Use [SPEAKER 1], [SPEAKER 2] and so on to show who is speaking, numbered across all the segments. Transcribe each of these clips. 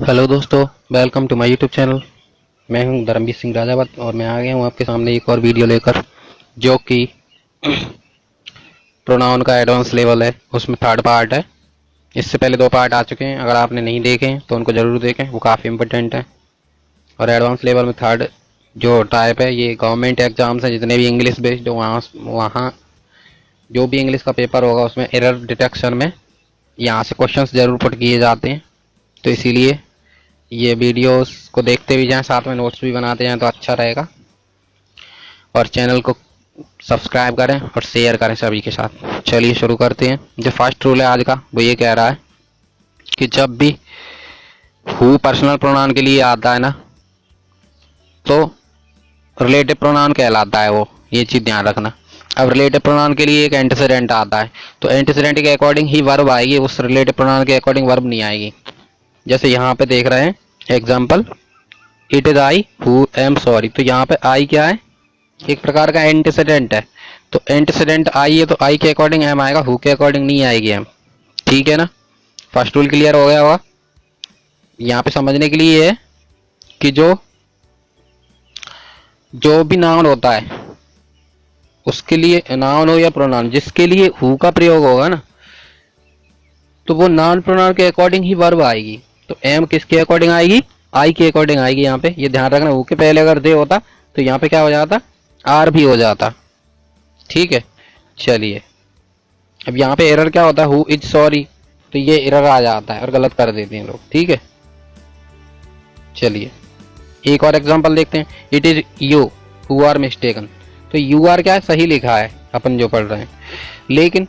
[SPEAKER 1] Hello दोस्तों, welcome to my YouTube channel. मैं हूं धर्मवीर सिंह राजावत और मैं आ गया हूं आपके सामने एक और वीडियो लेकर, जो कि प्रोनाउन का एडवांस लेवल है। उसमें थर्ड पार्ट है। इससे पहले दो पार्ट आ चुके हैं। अगर आपने नहीं देखे हैं तो उनको ज़रूर देखें, वो काफ़ी इंपॉर्टेंट है। और एडवांस लेवल में थर्ड जो टाइप है, ये गवर्नमेंट एग्जाम्स हैं जितने भी इंग्लिश बेस्ड, वहाँ जो भी इंग्लिश का पेपर होगा उसमें एरर डिटेक्शन में यहाँ से क्वेश्चंस ज़रूर पुट किए जाते हैं। तो इसीलिए ये वीडियोस को देखते भी जाएं, साथ में नोट्स भी बनाते जाएं तो अच्छा रहेगा। और चैनल को सब्सक्राइब करें और शेयर करें सभी के साथ। चलिए शुरू करते हैं। जो फर्स्ट रूल है आज का, वो ये कह रहा है कि जब भी हु पर्सनल प्रोनाउन के लिए आता है ना, तो रिलेटिव प्रोनाउन कहलाता है वो। ये चीज़ ध्यान रखना। अब रिलेटिव प्रोनाउन के लिए एक एंटीसीडेंट आता है, तो एंटीसीडेंट के अकॉर्डिंग ही वर्ब आएगी, उस रिलेटिव प्रोनाउन के अकॉर्डिंग वर्ब नहीं आएगी। जैसे यहाँ पे देख रहे हैं example, it is I who am sorry. तो यहाँ पे आई क्या है? एक प्रकार का एंटीसीडेंट है। तो एंटीसीडेंट आई है तो आई के अकॉर्डिंग एम आएगा, हु के अकॉर्डिंग नहीं आएगी एम। ठीक है ना? फर्स्ट रूल क्लियर हो गया होगा। यहाँ पे समझने के लिए है कि जो भी नाउन होता है उसके लिए, नाउन हो या प्रोनाउन, जिसके लिए हु का प्रयोग होगा ना, तो वो नाउन प्रोनाउन के अकॉर्डिंग ही वर्ब आएगी। तो एम किसके अकॉर्डिंग आएगी? आई के अकॉर्डिंग आएगी। यहाँ पे ये ध्यान रखना, हु के पहले अगर दे होता तो यहाँ पे क्या हो जाता? आर भी हो जाता। ठीक है, चलिए। अब यहाँ पे एरर क्या होता है? हु इज सॉरी, तो ये एरर आ जाता है और गलत कर देते हैं लोग। ठीक है, चलिए एक और एग्जांपल देखते हैं। It is you who are mistaken. तो यू आर क्या है? सही लिखा है अपन जो पढ़ रहे हैं, लेकिन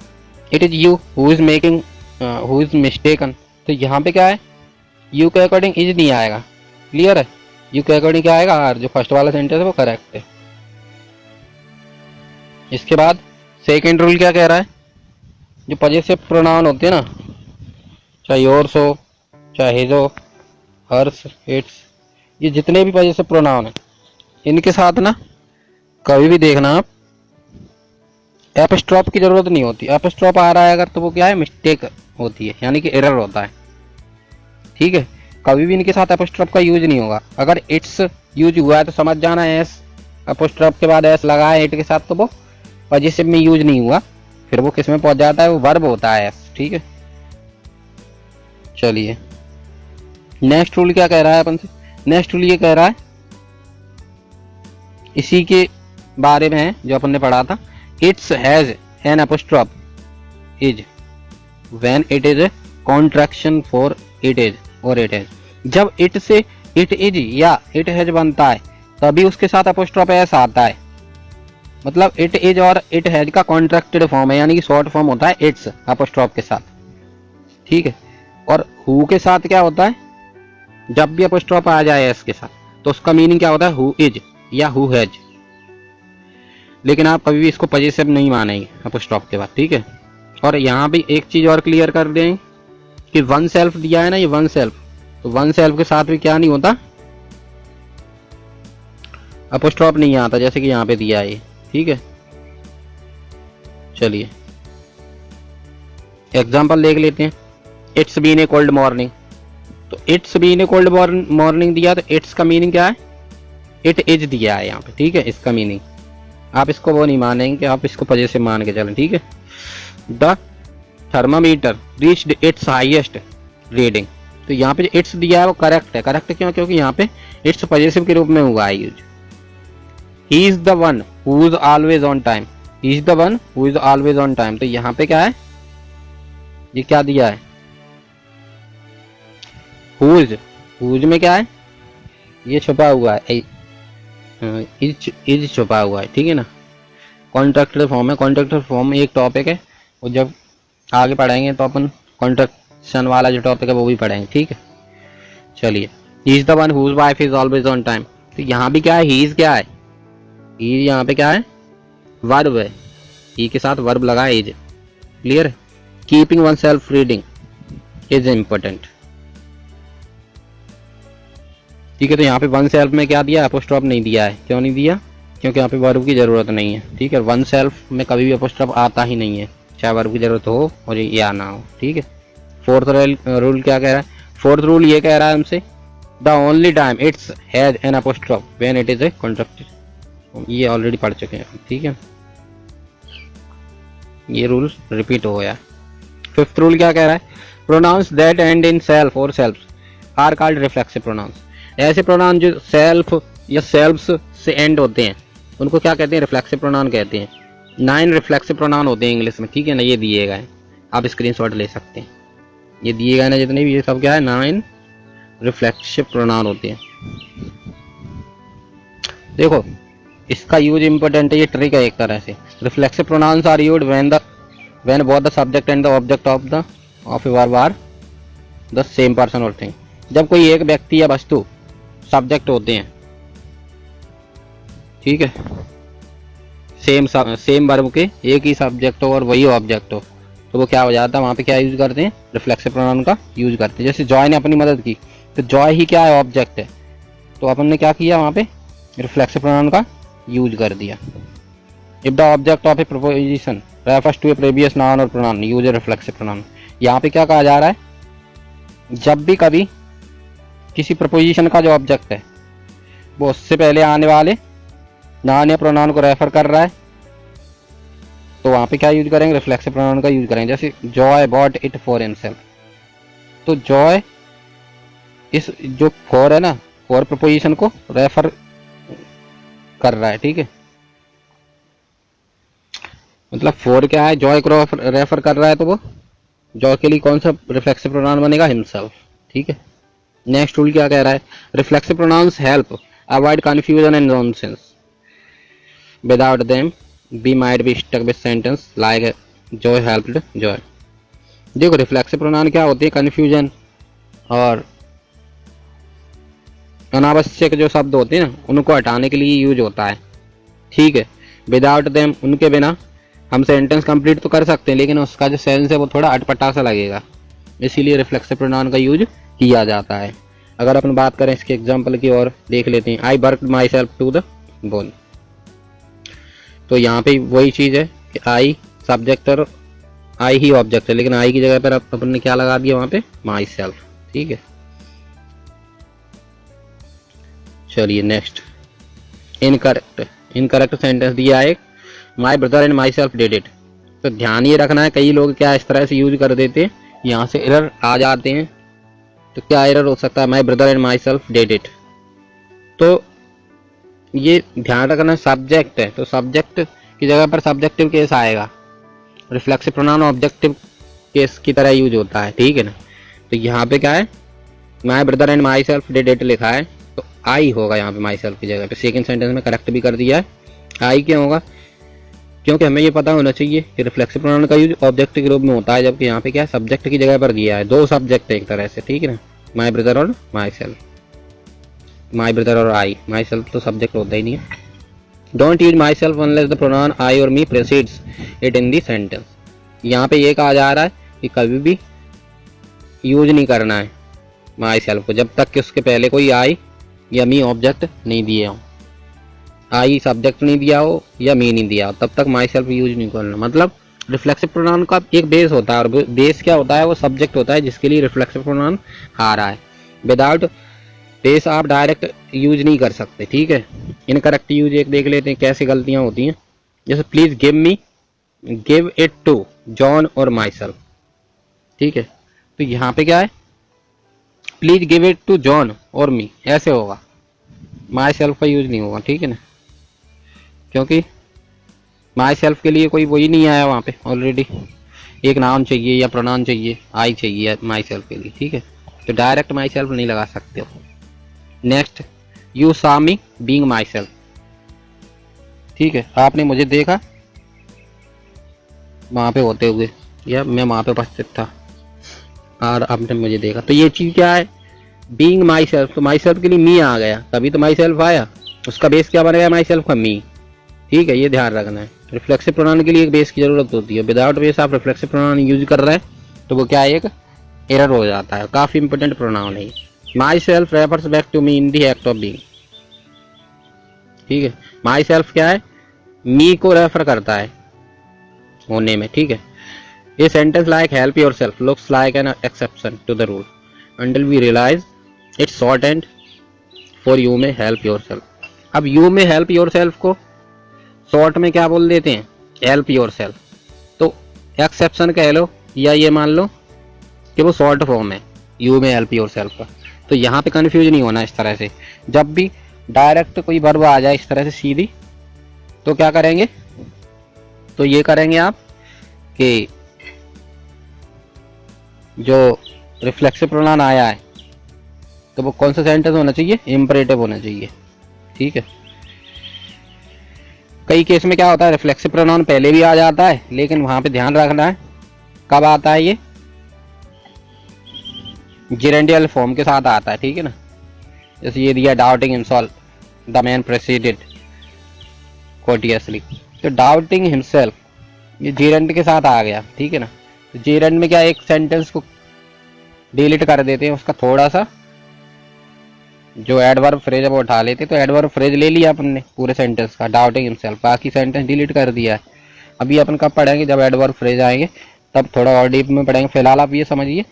[SPEAKER 1] it is you who is making who is mistaken. तो यहाँ पे क्या है? यू के अकॉर्डिंग इज नहीं आएगा। क्लियर है? यू के अकॉर्डिंग क्या आएगा? आर। जो फर्स्ट वाला सेंटेंस है वो करेक्ट है। इसके बाद सेकंड रूल क्या कह रहा है? जो पजेसिव प्रोनाउन होते हैं ना, चाहे योर्स हो, चाहे हिज हो, हर्स, इट्स, ये जितने भी पजेसिव प्रोनाउन है, इनके साथ ना कभी भी देखना आप, एपस्ट्रॉप की जरूरत नहीं होती। एपस्ट्रॉप आ रहा है अगर, तो वो क्या है? मिस्टेक होती है, यानी कि एरर होता है। ठीक है, कभी भी इनके साथ एपोस्ट्रोफ का यूज नहीं होगा। अगर इट्स यूज हुआ है तो समझ जाना एस, एपोस्ट्रोफ के बाद एस लगा है इट के साथ, तो वो पजेसिव में यूज नहीं हुआ। फिर वो किस में पहुंच जाता है? वो वर्ब होता है एस। ठीक है, चलिए नेक्स्ट रूल क्या कह रहा है अपन से? नेक्स्ट रूल ये कह रहा है, इसी के बारे में है जो अपन ने पढ़ा था। It's has N apostrophe is when it is A contraction for it is और इट इज। जब इट से इट इज या इट हैज बनता है तभी उसके साथ अपोस्ट्रोफ एस आता है। मतलब इट इज और इट हैज का कॉन्ट्रैक्टेड फॉर्म है, यानी कि शॉर्ट फॉर्म होता है इट्स अपोस्ट्रोफ के साथ। ठीक है, और हु के साथ क्या होता है? जब भी अपोस्ट्रोफ आ जाए एस के साथ तो उसका मीनिंग क्या होता है? हु इज या हु हैज। लेकिन आप कभी भी इसको पजेसिव नहीं मानेंगे अपोस्ट्रोफ के बाद। ठीक है, और यहाँ भी एक चीज और क्लियर कर दें कि वन सेल्फ दिया है ना, ये वन सेल्फ, तो वन सेल्फ के साथ भी क्या नहीं होता? अपोस्ट्रोफ नहीं आता, जैसे कि यहाँ पे दिया है। ठीक है, चलिए एग्जांपल देख लेते हैं। It's been a cold morning. तो it's been a cold morning दिया, तो इट्स का मीनिंग क्या है? इट इज दिया है यहाँ पे। ठीक है, इसका मीनिंग आप इसको वो नहीं मानेंगे, आप इसको पजेसिव मान के चलें। ठीक है, the thermometer reached it's highest reading. तो यहाँ पे जो इट्स दिया है वो करेक्ट है। करेक्ट क्यों? क्योंकि यहाँ पे इट्स पजेसिव के रूप में हुआ है use. He is the one who is always on time. He is the one who is always on time. तो यहाँ पे क्या है? ये क्या दिया है? हुज। हुज में क्या है? ये छुपा हुआ है, इज छुपा हुआ है। ठीक है ना? कॉन्ट्रैक्टेड फॉर्म है। कॉन्ट्रैक्टेड फॉर्म एक टॉपिक है, और जब आगे पढ़ेंगे तो अपन कॉन्ट्रैक्शन वाला जो टॉपिक है वो भी पढ़ेंगे। ठीक है, चलिए। He is the one whose wife is always on time. तो यहाँ भी क्या है? ही इज क्या है? ही यहाँ पे क्या है? वर्ब है। ही के साथ वर्ब लगा है, इज। क्लियर है? Keeping one self reading is important. ठीक है, तो यहाँ पे वन सेल्फ में क्या दिया? अपोस्ट्रोफ नहीं दिया है। क्यों नहीं दिया? क्योंकि यहाँ पे वर्ब की जरूरत नहीं है। ठीक है, वन सेल्फ में कभी भी अपोस्ट्रोफ आता ही नहीं है, चाहे वर्ब की जरूरत हो और या ना हो। ठीक है, फोर्थ रूल क्या कह रहा है? फोर्थ रूल ये कह रहा है हमसे, the only time it's has an apostrophe when it is a contractive. ये ऑलरेडी पढ़ चुके हैं, ठीक है, ये रूल रिपीट हो गया। फिफ्थ रूल क्या कह रहा है, pronouns that end in self और self are called reflexive pronouns. ऐसे प्रोनाउन जो सेल्फ या सेल्फ्स से एंड होते हैं उनको क्या कहते हैं, रिफ्लेक्सिव प्रोनाउन कहते हैं। 9 रिफ्लेक्सिव प्रोनाउन होते हैं इंग्लिश में, ठीक है ना, ये दिए गए, आप स्क्रीनशॉट ले सकते हैं, ये दिए गए ना जितने भी, ये सब क्या है, 9 रिफ्लेक्सिव प्रोनाउन होते हैं। देखो इसका यूज इंपॉर्टेंट है, ये ट्रिक है एक तरह से। Reflexive pronouns are used when both the subject and the object of a verb are the same person और थिंग। जब कोई एक व्यक्ति या वस्तु सब्जेक्ट होते हैं, ठीक है, सेम वर्ब के एक ही सब्जेक्ट हो और वही ऑब्जेक्ट हो, तो वो क्या हो जाता है, वहाँ पे क्या यूज करते हैं, रिफ्लेक्सिव प्रोनाउन का यूज करते हैं। जैसे जॉय ने अपनी मदद की, तो जॉय ही क्या है, ऑब्जेक्ट है, तो अपन ने क्या किया, वहाँ पे रिफ्लेक्सिव प्रोनाउन का यूज कर दिया। If the object of a preposition refers to a previous noun और pronoun use a reflexive pronoun. यहाँ पे क्या कहा जा रहा है, जब भी कभी किसी प्रपोजिशन का जो ऑब्जेक्ट है वो उससे पहले आने वाले नाउन या प्रोनाउन को रेफर कर रहा है, तो वहाँ पे क्या यूज करेंगे, रिफ्लेक्सिव प्रोनाउन का यूज करेंगे। जैसे Joy bought it for himself, तो जॉय इस जो फॉर है ना, फॉर प्रपोजिशन को रेफर कर रहा है, ठीक है, मतलब फॉर क्या है, जॉय को रेफर कर रहा है, तो वो जॉय के लिए कौन सा रिफ्लेक्सिव प्रोनाउन बनेगा, हिमसेल्फ, ठीक है। नेक्स्ट रूल क्या कह रहा है, reflexive pronouns help avoid confusion and nonsense without them we might be stuck with sentence like Joy helped Joy. देखो रिफ्लेक्सिव प्रोनाउन क्या होते हैं, कंफ्यूजन और अनावश्यक जो शब्द होते हैं ना उनको हटाने के लिए यूज होता है, ठीक है। विदाउट देम, उनके बिना हम सेंटेंस कंप्लीट तो कर सकते हैं, लेकिन उसका जो सेंस है वो थोड़ा अटपटा सा लगेगा, इसीलिए रिफ्लेक्सिव प्रोनाउन का यूज किया जाता है। अगर अपन बात करें इसके एग्जांपल की और देख लेते हैं, I worked myself to the bone, तो यहाँ पे वही चीज है कि आई सब्जेक्ट और आई ही ऑब्जेक्ट है, लेकिन आई की जगह पर अपन ने क्या लगा दिया वहां पे, माई सेल्फ, ठीक है। चलिए नेक्स्ट, इनकरेक्ट सेंटेंस दिया है, my brother and my self did it. तो ध्यान ये रखना है, कई लोग क्या इस तरह से यूज कर देते हैं, यहाँ से एरर आ जाते हैं। तो क्या एरर हो सकता है, my brother and my self did it, तो ये ध्यान रखना, सब्जेक्ट है तो सब्जेक्ट की जगह पर सब्जेक्टिव केस आएगा, रिफ्लेक्सिव प्रोनाउन ऑब्जेक्टिव केस की तरह यूज होता है, ठीक है ना। तो यहाँ पे क्या है, my brother and my self did it लिखा है, तो आई होगा यहाँ पे माई सेल्फ की जगह पे। सेकंड सेंटेंस में करेक्ट भी कर दिया है, आई क्यों होगा, क्योंकि हमें ये पता होना चाहिए कि रिफ्लेक्सिव प्रोनाउन का यूज ऑब्जेक्ट के रूप में होता है, जबकि यहाँ पे क्या है, सब्जेक्ट की जगह पर दिया है, दो सब्जेक्ट है एक तरह से, ठीक है ना, माई ब्रदर और माई सेल्फ, माई ब्रदर और आई, माई सेल्फ तो सब्जेक्ट होता ही नहीं है। Don't use my self unless the pronoun आई और मी प्रेसीड्स इट इन दी सेंटेंस। यहाँ पे ये कहा जा रहा है कि कभी भी यूज नहीं करना है माई सेल्फ को जब तक कि उसके पहले कोई आई या मी ऑब्जेक्ट नहीं दिए हो, आई सब्जेक्ट नहीं दिया हो या मी नहीं दिया हो, तब तक माई सेल्फ यूज नहीं करना। मतलब रिफ्लेक्सिव प्रोनाउन का एक बेस होता है, और बेस क्या होता है, वो सब्जेक्ट होता है जिसके लिए रिफ्लेक्सिव प्रोनाउन आ रहा है। विदाउट बेस आप डायरेक्ट यूज नहीं कर सकते, ठीक है। इनकरेक्ट यूज एक देख लेते हैं कैसे गलतियां होती हैं, जैसे please give it to John और माई सेल्फ, ठीक है। तो यहाँ पे क्या है, please give it to John और मी, ऐसे होगा, माई सेल्फ का यूज नहीं होगा, ठीक है ना, क्योंकि माई सेल्फ के लिए कोई वही नहीं आया वहाँ पे, ऑलरेडी एक नाम चाहिए या प्रोनाउन चाहिए, आई चाहिए माई सेल्फ के लिए, ठीक है। तो डायरेक्ट माई सेल्फ नहीं लगा सकते हो। Next, you saw me being my self, ठीक है, आपने मुझे देखा वहाँ पे होते हुए, या मैं वहाँ पे उपस्थित था और आपने मुझे देखा, तो ये चीज़ क्या है, बीइंग माई सेल्फ, तो माई सेल्फ के लिए मी आ गया, तभी तो माई सेल्फ आया, उसका बेस क्या बनेगा, माई सेल्फ का मी, ठीक है, ये ध्यान रखना है। रिफ्लेक्सिव प्रोनाउन के लिए एक बेस की जरूरत होती है, विदाउट बेस आप रिफ्लेक्सिव प्रोनाउन यूज कर रहे हैं तो वो क्या है, एक एरर हो जाता है, काफी इंपॉर्टेंट प्रोनाउन है। Myself refers back to me in the act of being, ठीक है, माई सेल्फ क्या है, मी को रेफर करता है होने में, ठीक है। ये sentence like help yourself looks like an exception to the rule, until we realize it's short and for you may help yourself. अब you may help yourself को शॉर्ट में क्या बोल देते हैं, हेल्प योर सेल्फ। तो exception कह लो या ये मान लो कि वो शॉर्ट फॉर्म है यू में हेल्प योर सेल्फ का। तो यहाँ पे कंफ्यूज नहीं होना इस तरह से। जब भी डायरेक्ट कोई वर्ब आ जाए इस तरह से सीधी, तो क्या करेंगे, तो ये करेंगे आप कि जो रिफ्लेक्सिव प्रोनाउन आया है तो वो कौन सा सेंटेंस होना चाहिए, इम्परेटिव होना चाहिए। ठीक है, कई केस में क्या होता है रिफ्लेक्सिव प्रोनाउन पहले भी आ जाता है, लेकिन वहां पे ध्यान रखना है कब आता है, ये जेरेंडियल फॉर्म के साथ आता है। ठीक है ना, जैसे ये दिया doubting himself the man proceeded cautiously, तो डाउटिंग हिमसेल्फ ये जेरेंड के साथ आ गया। ठीक है ना, तो जेरेंड में क्या एक सेंटेंस को डिलीट कर देते हैं, उसका थोड़ा सा जो एडवर्ब फ्रेज है वो उठा लेते, तो एडवर्ब फ्रेज ले लिया अपन ने पूरे सेंटेंस का, डाउटिंग हिमसेल्फ, बाकी सेंटेंस डिलीट कर दिया है। अभी अपन कब पढ़ेंगे, जब एडवर्ब फ्रेज आएंगे तब थोड़ा और डीप में पढ़ेंगे। फिलहाल आप ये समझिए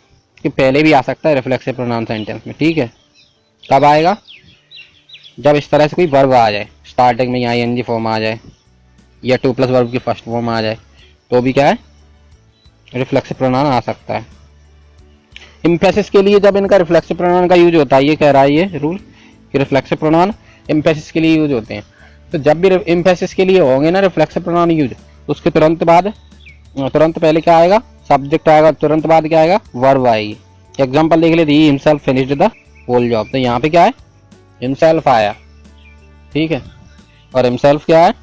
[SPEAKER 1] कि पहले भी आ सकता है रिफ्लेक्सिव प्रोनाउन सेंटेंस में। ठीक है, कब आएगा, जब इस तरह से कोई वर्ब आ जाए, स्टार्टिंग में आईएनजी फॉर्म आ जाए या 2+ वर्ब की फर्स्ट फॉर्म आ जाए, तो भी क्या है रिफ्लेक्सिव प्रोनाउन आ सकता है। इम्फेसिस के लिए जब इनका रिफ्लेक्सिव प्रोनाउन का यूज होता है, ये कह रहा है ये रूल कि रिफ्लेक्सिव प्रोनाउन इम्फेसिस के लिए यूज होते हैं। तो जब भी इम्फेसिस के लिए होंगे ना रिफ्लेक्सिव प्रोनाउन यूज, उसके तुरंत पहले क्या आएगा, सब्जेक्ट आएगा, तुरंत बाद क्या आएगा, वर्ब आएगी। एग्जांपल देख लेते, he himself finished the whole job, तो यहाँ पे क्या है हिमसेल्फ आया। ठीक है, और हिमसेल्फ क्या है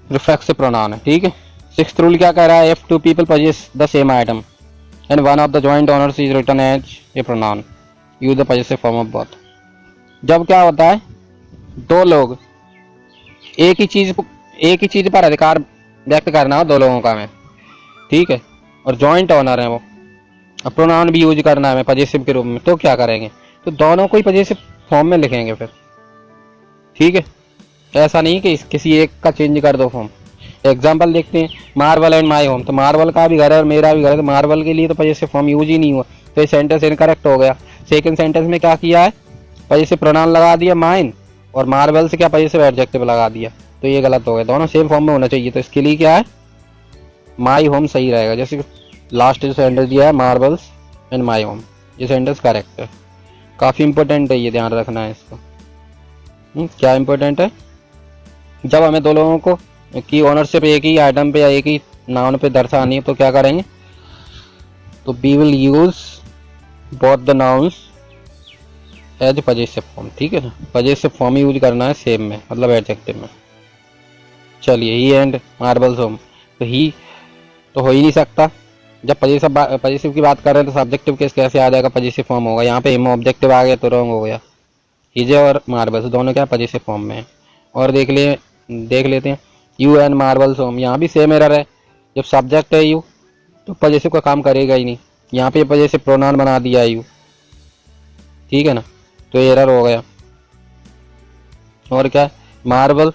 [SPEAKER 1] रिफ्लेक्सिव प्रोनाउन है। ठीक है, सिक्स्थ रूल क्या कह रहा है, if two people possess the same item and one of the joint owners is written as a pronoun use the possessive form of both. जब क्या होता है दो लोग एक ही चीज पर अधिकार व्यक्त करना हो दो लोगों का में, ठीक है, और जॉइंट ओनर है वो, अब प्रोनाउन भी यूज करना है पॉजेसिव के रूप में, तो क्या करेंगे, तो दोनों को ही पॉजेसिव फॉर्म में लिखेंगे फिर। ठीक है, ऐसा नहीं कि किसी एक का चेंज कर दो फॉर्म। एग्जाम्पल देखते हैं, मार्बल एंड माई होम, तो मार्बल का भी घर है और मेरा भी घर है, तो मार्बल के लिए तो पॉजेसिव फॉर्म यूज ही नहीं हुआ, तो ये सेंटेंस इनकरेक्ट हो गया। सेकंड सेंटेंस में क्या किया है, पॉजेसिव प्रोनाउन लगा दिया माइन, और मार्बल से क्या पॉजेसिव एडजेक्टिव लगा दिया, तो ये गलत हो गया। दोनों सेम फॉर्म में होना चाहिए, तो इसके लिए क्या है माई होम सही रहेगा। जैसे लास्ट जो सेंटेंस दिया है मार्बल्स एंड माई होम, ये सेंटेंस करेक्ट है। काफ़ी इंपॉर्टेंट है, ये ध्यान रखना है इसको। क्या इंपॉर्टेंट है, जब हमें दो लोगों को की ओनरशिप एक ही आइटम पे या एक ही नाउन पे दर्शानी है, तो क्या करेंगे, तो we will use both the nouns as possessive form. ठीक है ना, पॉजेसिव फॉर्म यूज करना है सेम में, मतलब एडजेक्टिव में। चलिए, ही एंड मार्बल्स होम, तो ही तो हो ही नहीं सकता, जब पॉजेसिव की बात कर रहे हैं तो सब्जेक्टिव केस कैसे आ जाएगा, पॉजेसिव फॉर्म होगा। यहाँ पे हिम ऑब्जेक्टिव आ गया तो रॉन्ग हो गया। हीजे और मार्बल्स दोनों क्या पॉजेसिव फॉर्म में है। और देख लेते हैं यू एंड मार्बल्स होम, यहाँ भी सेम एरर है। जब सब्जेक्ट है यू तो पॉजेसिव का काम करेगा ही नहीं, यहाँ पे पॉजेसिव प्रोनाउन बना दिया है यू। ठीक है ना, तो एरर हो गया। और क्या, marble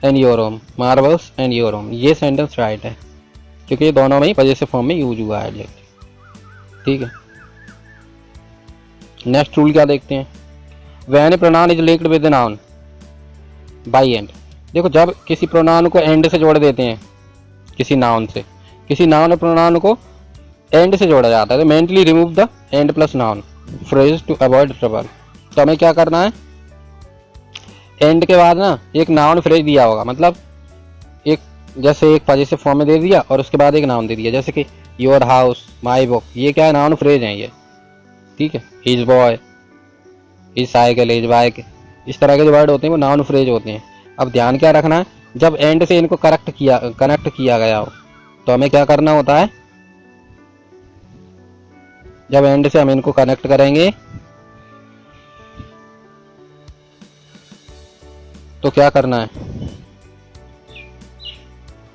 [SPEAKER 1] and your home, marbles and your home, ये सेंटेंस राइट है क्योंकि ये दोनों में ही पॉजेसिव फॉर्म में यूज हुआ है। ठीक है, नेक्स्ट रूल क्या देखते हैं, when a pronoun is linked with noun by and. देखो, जब किसी प्रोनाउन को एंड से जोड़ देते हैं, किसी नाउन और प्रोनाउन को एंड से जोड़ा जाता है, तो mentally remove the and plus noun phrase to avoid trouble. तो हमें क्या करना है, एंड के बाद ना एक नाउन फ्रेज दिया होगा, मतलब जैसे एक पॉजेसिव फॉर्म में दे दिया और उसके बाद एक नाउन दे दिया, जैसे कि योर हाउस, माई बुक, ये क्या है नाउन फ्रेज है ये। ठीक है, his boy, his cycle, his bike, इस तरह के जो वर्ड होते हैं वो नाउन फ्रेज होते हैं। अब ध्यान क्या रखना है, जब एंड से इनको कनेक्ट किया गया हो तो हमें क्या करना होता है, जब एंड से हम इनको कनेक्ट करेंगे तो क्या करना है,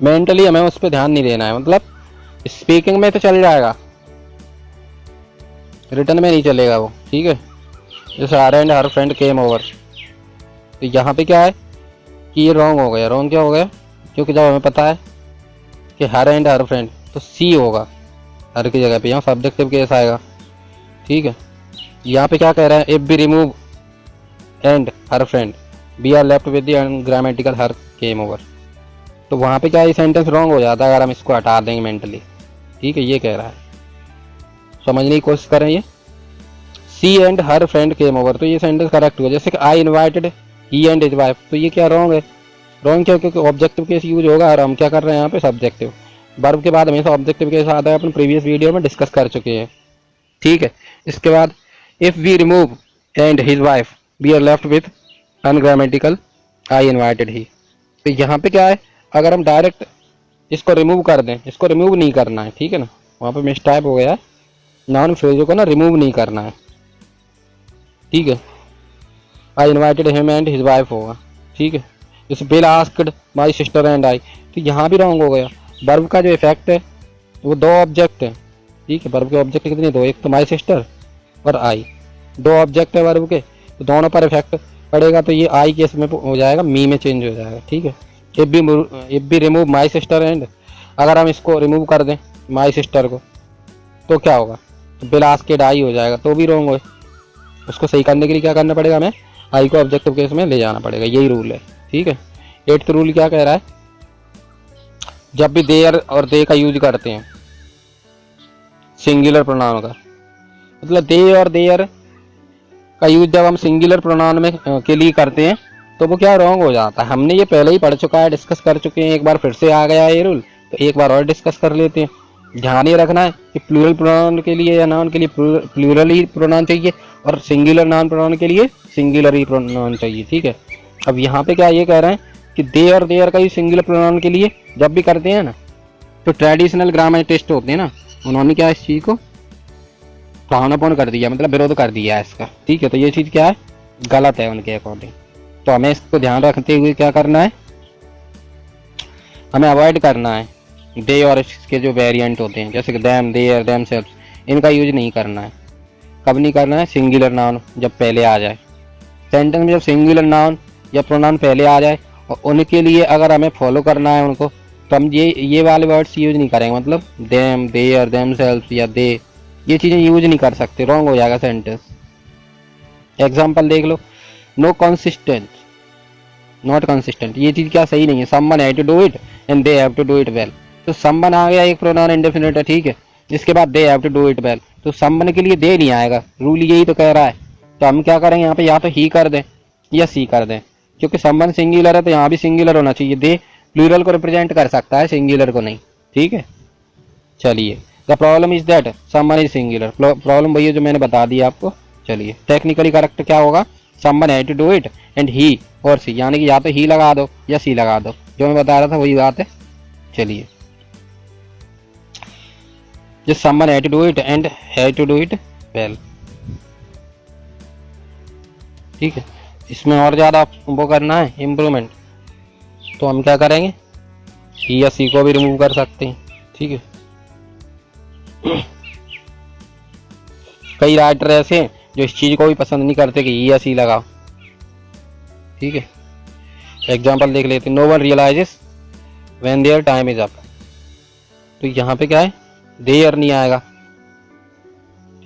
[SPEAKER 1] मेंटली हमें उस पर ध्यान नहीं देना है। मतलब स्पीकिंग में तो चल जाएगा, रिटर्न में नहीं चलेगा वो। ठीक है, जैसे her and her friend came over, तो यहाँ पे क्या है कि ये रॉन्ग हो गया। रॉन्ग क्या हो गया, क्योंकि जब हमें पता है कि हर एंड हर फ्रेंड तो सी होगा, हर की जगह पे यहाँ सब्जेक्टिव केस आएगा। ठीक है, यहाँ पे क्या कह रहा है, if we remove and her friend we are left with the ungrammatical her came over. तो वहाँ पे क्या ये सेंटेंस रॉन्ग हो जाता है अगर हम इसको हटा देंगे मेंटली। ठीक है, ये कह रहा है, समझने की कोशिश करें। ये she and her friend came over, तो ये सेंटेंस करेक्ट हुआ। जैसे कि I invited he and his wife, तो ये क्या रॉन्ग है? रॉन्ग क्या, क्योंकि ऑब्जेक्टिव केस यूज होगा और हम क्या कर रहे हैं यहाँ पे सब्जेक्टिव। वर्ब के बाद हमेशा ऑब्जेक्टिव केस आता है, अपन प्रीवियस वीडियो में डिस्कस कर चुके हैं। ठीक है, इसके बाद if we remove and his wife we are left with ungrammatical I invited he. तो यहाँ पे क्या है, अगर हम डायरेक्ट इसको रिमूव कर दें, इसको रिमूव नहीं करना है। ठीक है ना, वहाँ पे मिस टाइप हो गया है, नाउन फ्रेजों को ना रिमूव नहीं करना है। ठीक है, I invited him and his wife होगा। ठीक है, जैसे bill asked my sister and I, तो यहाँ भी रॉन्ग हो गया। वर्ब का जो इफेक्ट है वो दो ऑब्जेक्ट है। ठीक है, वर्ब के ऑब्जेक्ट कितने, दो, एक तो माई सिस्टर और आई, दो ऑब्जेक्ट है वर्ब के, तो दोनों पर इफेक्ट पड़ेगा। तो ये आई केस में हो जाएगा, मी में चेंज हो जाएगा। ठीक है, if we remove my sister and, अगर हम इसको रिमूव कर दें माई सिस्टर को तो क्या होगा, तो बिल आस्क्ड आई हो जाएगा, तो भी रॉन्ग हो। उसको सही करने के लिए क्या करना पड़ेगा, हमें आई को ऑब्जेक्टिव केस में ले जाना पड़ेगा, यही रूल है। ठीक है, 8th रूल क्या कह रहा है, जब भी देयर और दे का यूज करते हैं सिंगुलर प्रोनाउन का, मतलब दे और देयर का यूज जब हम सिंगुलर प्रोनाउन में के लिए करते हैं तो वो क्या रॉन्ग हो जाता है। हमने ये पहले ही पढ़ चुका है, डिस्कस कर चुके हैं, एक बार फिर से आ गया ये रूल, तो एक बार और डिस्कस कर लेते हैं। ध्यान ये रखना है कि प्लूरल प्रोनाउन के लिए या नाउन के लिए प्लूरल ही प्रोनाउन चाहिए और सिंगुलर नाउन प्रोनाउन के लिए सिंगुलर ही प्रोनाउन चाहिए। ठीक है, अब यहाँ पे क्या ये कह रहे हैं कि दे और देयर का ही सिंगुलर प्रोनाउन के लिए जब भी करते हैं ना, तो ट्रेडिशनल ग्रामरिस्ट होते हैं ना, उन्होंने क्या इस चीज़ को फ्राउन कर दिया, मतलब विरोध कर दिया है इसका। ठीक है, तो ये चीज़ क्या है, गलत है उनके अकॉर्डिंग। तो हमें इसको ध्यान रखते हुए क्या करना है, हमें अवॉइड करना है दे और इसके जो वेरिएंट होते हैं, जैसे कि देम, देयर, देमसेल्व्स, इनका यूज नहीं करना है। कब नहीं करना है, सिंगुलर नाउन जब पहले आ जाए सेंटेंस में, जब सिंगुलर नाउन या प्रोनाउन पहले आ जाए और उनके लिए अगर हमें फॉलो करना है उनको, तो हम ये वाले वर्ड्स यूज नहीं करेंगे, मतलब देम, देयर, देमसेल्व्स या दे, ये चीज़ें यूज नहीं कर सकते, रॉन्ग हो जाएगा सेंटेंस। एग्जाम्पल देख लो, नो कंसिस्टेंट, नॉट कंसिस्टेंट, ये चीज़ क्या सही नहीं है। Someone have to do it and they have to do it well, तो समवन आ गया, एक प्रोनाउन इंडेफिनिट है। ठीक है, जिसके बाद they have to do it well, तो समवन के लिए दे नहीं आएगा, रूल यही तो कह रहा है। तो हम क्या करेंगे यहाँ पे, या तो ही कर दें या सी कर दें, क्योंकि समवन सिंगुलर है तो यहाँ भी सिंगुलर होना चाहिए। दे प्लूरल को रिप्रेजेंट कर सकता है, सिंगुलर को नहीं। ठीक है, चलिए, the problem is that someone is singular, problem वही है जो मैंने बता दिया आपको। चलिए, टेक्निकली करेक्ट क्या होगा, someone had to do it and he और सी, यानी कि या तो ही लगा दो या सी लगा दो, जो मैं बता रहा था वही बात है। चलिए, just someone had to do it and had to do it well। ठीक है, इसमें और ज़्यादा वो करना है इम्प्रूवमेंट, तो हम क्या करेंगे, ही या सी को भी रिमूव कर सकते हैं। ठीक है, कई राइटर ऐसे हैं जो इस चीज़ को भी पसंद नहीं करते कि ही या सी लगाओ। ठीक है, एग्जाम्पल देख लेते हैं, no one realizes when their time is up, तो यहाँ पे क्या है, देयर नहीं आएगा।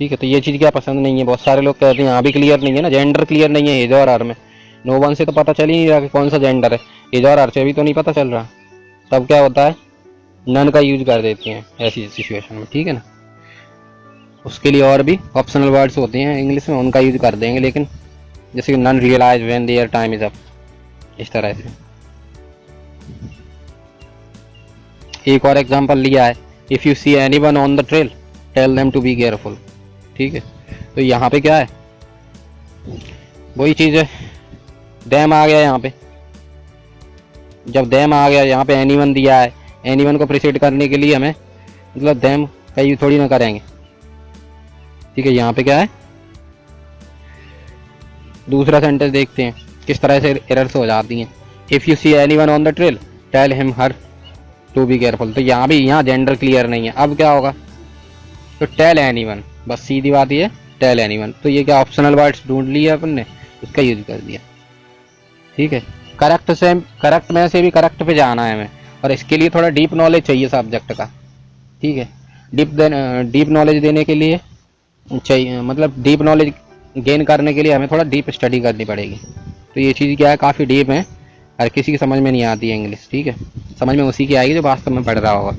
[SPEAKER 1] ठीक है, तो ये चीज़ क्या पसंद नहीं है, बहुत सारे लोग कहते हैं यहाँ भी क्लियर नहीं है ना, जेंडर क्लियर नहीं है एज और आर में। नो वन से तो पता चल ही नहीं रहा कि कौन सा जेंडर है, एज और आर से भी तो नहीं पता चल रहा, तब क्या होता है, नन का यूज कर देते हैं ऐसी सिचुएशन में। ठीक है ना, उसके लिए और भी ऑप्शनल वर्ड्स होते हैं इंग्लिश में, उनका यूज कर देंगे, लेकिन जैसे कि none realize when their time is up, इस तरह से। एक और एग्जांपल लिया है, if you see anyone on the trail tell them to be careful. ठीक है, तो यहाँ पे क्या है, वही चीज़ है, देम आ गया यहाँ पे, जब देम आ गया यहाँ पे एनीवन दिया है, एनीवन को प्रिसीड करने के लिए हमें मतलब देम का यूज थोड़ी ना करेंगे। ठीक है, यहाँ पे क्या है, दूसरा सेंटेंस देखते हैं किस तरह से एरर्स हो जाती हैं। If you see anyone on the trail tell him her to be careful, तो यहाँ भी यहाँ जेंडर क्लियर नहीं है, अब क्या होगा, तो टेल एनीवन, बस सीधी बात ये, टेल एनीवन। तो ये क्या ऑप्शनल वर्ड्स ढूंढ लिया अपन ने, उसका यूज कर दिया। ठीक है, करेक्ट में से भी करेक्ट पे जाना है हमें, और इसके लिए थोड़ा डीप नॉलेज चाहिए सब्जेक्ट का। ठीक है, डीप नॉलेज देने के लिए चाहिए, मतलब डीप नॉलेज गेन करने के लिए हमें थोड़ा डीप स्टडी करनी पड़ेगी। तो ये चीज़ क्या है, काफ़ी डीप है, हर किसी की समझ में नहीं आती है इंग्लिश, ठीक है। समझ में उसी की आएगी जो वास्तव में पढ़ रहा होगा।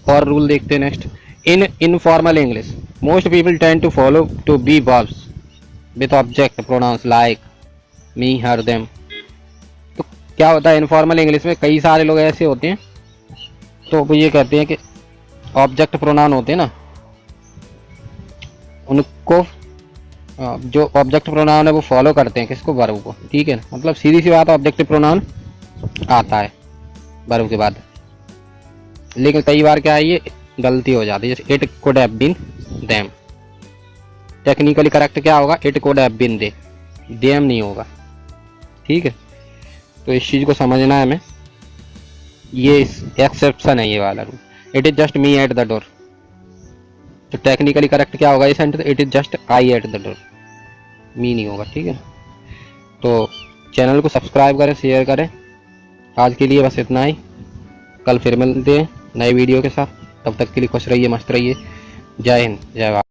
[SPEAKER 1] और रूल देखते हैं next. In informal English most people tend to follow to be verbs with object pronouns like me, her, them. तो क्या होता है इनफॉर्मल इंग्लिश में, कई सारे लोग ऐसे होते हैं तो वो ये कहते हैं कि ऑब्जेक्ट प्रोनाउन होते हैं ना, उनको जो ऑब्जेक्ट प्रोनाउन है वो फॉलो करते हैं किसको, वर्ब को, ठीक है। मतलब सीधी सी बात, ऑब्जेक्ट प्रोनाउन आता है वर्ब के बाद। लेकिन कई बार क्या है, ये गलती हो जाती है, जैसे it could have been them. Technically correct क्या होगा, it could have been they, them नहीं होगा, ठीक है। तो इस चीज़ को समझना है हमें, ये एक्सेप्शन है ये वाला rule. It is just me at the door, तो टेक्निकली करेक्ट क्या होगा ये sentence, it is just I at the door, me नहीं होगा, ठीक है। तो चैनल को सब्सक्राइब करें, शेयर करें। आज के लिए बस इतना ही, कल फिर मिलते हैं नए वीडियो के साथ। तब तक के लिए खुश रहिए, मस्त रहिए। जय हिंद, जय भारत।